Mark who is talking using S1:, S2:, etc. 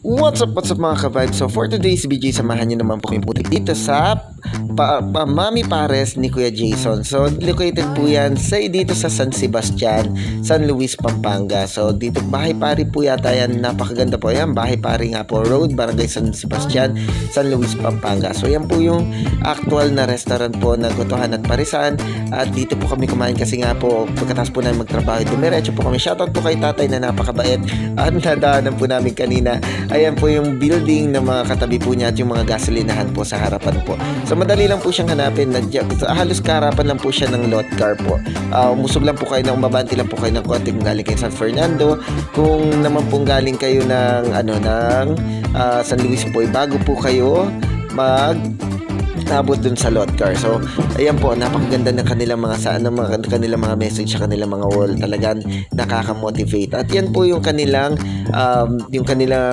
S1: What's up mga ka-vibe? So for today's video, samahan nyo naman po kami putik dito sa Mami Pares ni Kuya Jason. So located po yan dito sa San Sebastian, San Luis, Pampanga. So dito bahay pari po yata yan, napakaganda po yan. Bahay pari nga po, road, barangay San Sebastian, San Luis, Pampanga. So yan po yung actual na restaurant po na Gotohan at Parisan. At dito po kami kumain kasi nga po pagkatapos po namin magtrabaho, dumiretso po kami. Shoutout po kay tatay na napakabait. At nadaanan po namin kanina. Ayan po yung building na mga katabi po niya at yung mga gasolinahan po sa harapan po. So madali lang po siyang hanapin. Halos kaharapan lang po siya ng lot car po. Umusog lang po kayo na umabanti lang po kayo ng konti kung galing kayo San Fernando. Kung naman pong galing kayo ng San Luis po, bago po kayo abot dun sa lot car. So ayan po, napakaganda ng kanilang mga kanilang mga message sa kanilang mga wall, talagang nakaka-motivate. At yan po yung kanilang